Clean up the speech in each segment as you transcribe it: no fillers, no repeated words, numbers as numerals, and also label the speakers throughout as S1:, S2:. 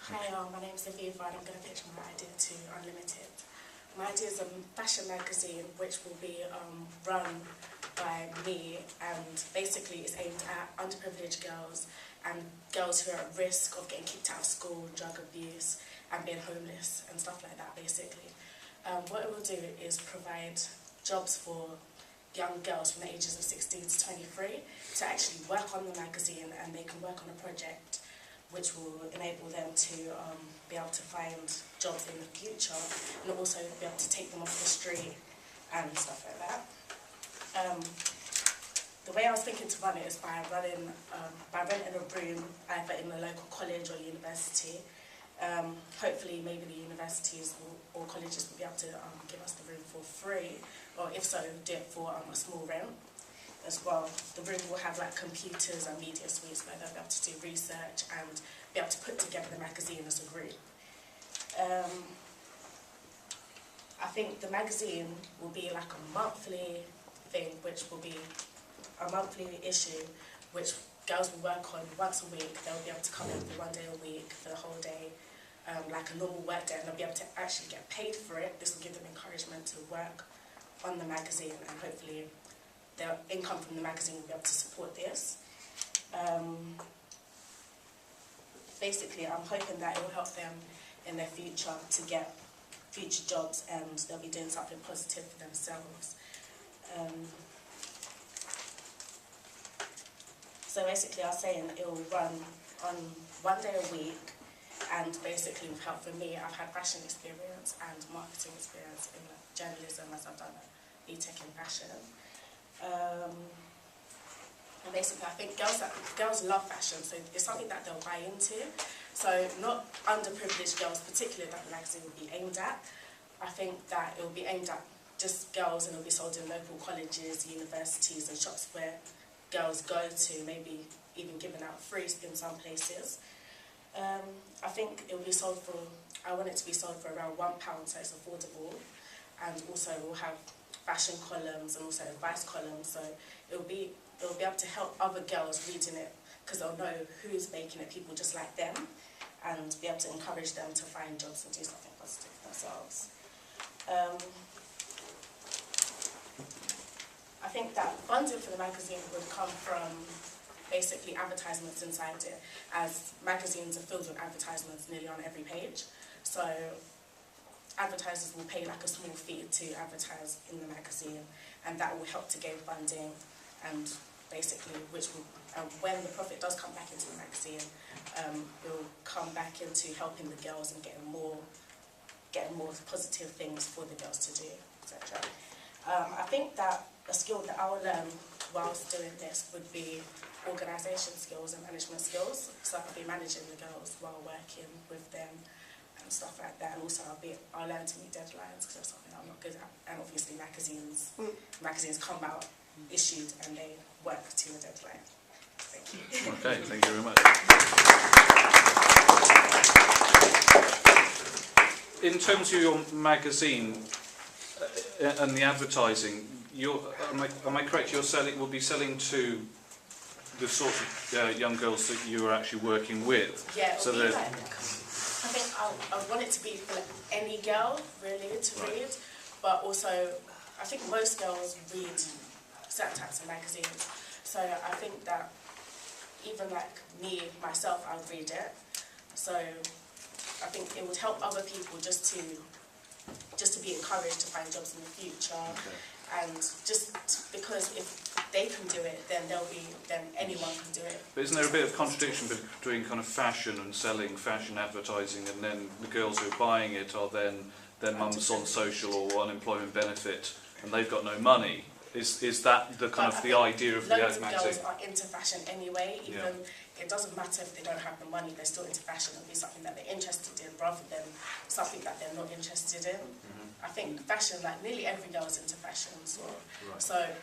S1: Hi, my name's Aviva and I'm going to pitch my idea to Unlimited. My idea is a fashion magazine which will be run by me, and basically it's aimed at underprivileged girls and girls who are at risk of getting kicked out of school, drug abuse and being homeless and stuff like that basically. What it will do is provide jobs for young girls from the ages of 16 to 23 to actually work on the magazine, and they can work on a project which will enable them to be able to find jobs in the future, and also be able to take them off the street and stuff like that. The way I was thinking to run it is by renting a room either in a local college or university. Hopefully maybe the universities or colleges will be able to give us the room for free, or if so, do it for a small rent as well. The room will have like computers and media suites where they'll be able to do research and be able to put together the magazine as a group. I think the magazine will be like a monthly thing, which will be a monthly issue which girls will work on once a week. They'll be able to come in for 1 day a week for the whole day, like a normal work day, and they'll be able to actually get paid for it. This will give them encouragement to work on the magazine, and hopefully their income from the magazine will be able to support this. Basically, I'm hoping that it will help them in their future to get future jobs, and they'll be doing something positive for themselves. So basically, I was saying it will run on 1 day a week, and basically with help from me, I've had fashion experience and marketing experience in journalism, as I've done a BTEC in fashion. And basically, I think girls love fashion, so it's something that they'll buy into. So not underprivileged girls, particularly, that the magazine will be aimed at. I think that it will be aimed at just girls, and it will be sold in local colleges, universities, and shops where girls go to, maybe even given out free in some places. I think it will be sold for, I want it to be sold for around £1, so it's affordable, and also we'll have fashion columns and also advice columns, so it'll be able to help other girls reading it, because they'll know who's making it, people just like them, and be able to encourage them to find jobs and do something positive for themselves. I think that funding for the magazine would come from basically advertisements inside it, as magazines are filled with advertisements nearly on every page. So advertisers will pay like a small fee to advertise in the magazine, and that will help to gain funding, and basically which will, when the profit does come back into the magazine, it will come back into helping the girls and getting more positive things for the girls to do, etc. I think that a skill that I will learn whilst doing this would be organisation skills and management skills. So I'll be managing the girls while working with them and stuff like that. And also I'll learn to meet deadlines, because that's something I'm not good at. And obviously magazines come out issued and they work to a deadline. Thank you.
S2: Okay, thank you very much. In terms of your magazine and the advertising, am I correct? Will be selling to the sort of young girls that you are actually working with.
S1: Yeah, so like, I think I want it to be for like any girl really to read, but also I think most girls read certain types of magazines. So I think that even like me myself, I would read it. So I think it would help other people just to be encouraged to find jobs in the future.
S2: Okay.
S1: And just because if they can do it, then anyone can do it.
S2: But isn't there a bit of contradiction between kind of fashion and selling fashion advertising, and then the girls who are buying it are then their mums on social or unemployment benefit, and they've got no money? Is that the kind of the idea of the magazine?
S1: Loads of girls are into fashion anyway. Even it doesn't matter if they don't have the money; they're still into fashion. It'll be something that they're interested in, rather than something that they're not interested in. I think fashion, like nearly every girl is into fashion, so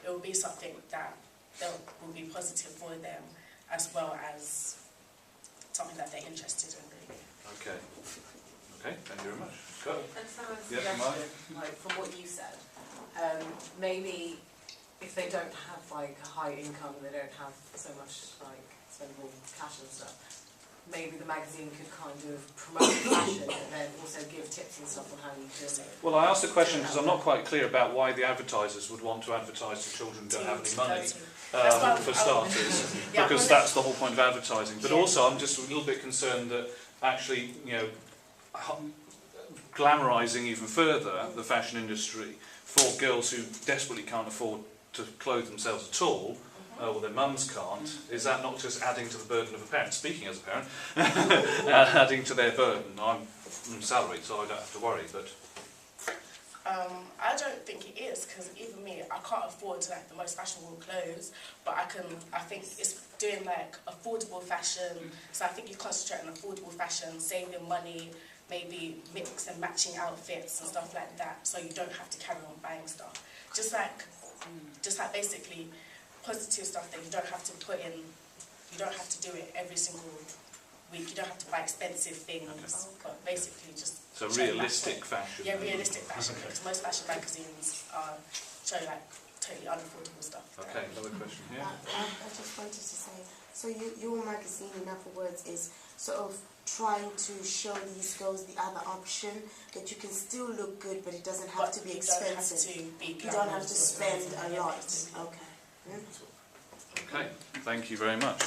S1: it will be something that will be positive for them, as well as something that they're interested in, really.
S2: Okay. Okay, thank you very much. Go.
S3: And so a suggestion, like from what you said, maybe if they don't have like a high income, they don't have so much like spendable cash and stuff, maybe the magazine could kind of promote fashion and then also give tips and stuff on how you do it.
S2: Well, I asked the question because I'm not quite clear about why the advertisers would want to advertise to children who don't have any money, for starters,
S1: Yeah,
S2: because that's the whole point of advertising. But
S1: Yeah.
S2: also, I'm just a little bit concerned that actually, you know, glamorising even further the fashion industry for girls who desperately can't afford to clothe themselves at all, or their mums can't, is that not just adding to the burden of a parent? Speaking as a parent, adding to their burden. I'm salaried, so I don't have to worry, but...
S1: I don't think it is, because even me, I can't afford like the most fashionable clothes, but I think it's doing like affordable fashion, so I think you concentrate on affordable fashion, saving money, maybe mix and matching outfits and stuff like that, so you don't have to carry on buying stuff. Just like basically positive stuff that you don't have to put in, you don't have to do it every single week, you don't have to buy expensive things, but basically just...
S2: So realistic fashion.
S1: Yeah, realistic fashion, because most fashion magazines show like totally unaffordable stuff.
S2: Okay, another question here.
S4: I just wanted to say, so your magazine, in other words, is sort of trying to show these girls the other option, that you can still look good, but it doesn't have to be expensive. You don't have to spend a lot. Okay.
S2: Okay, thank you very much.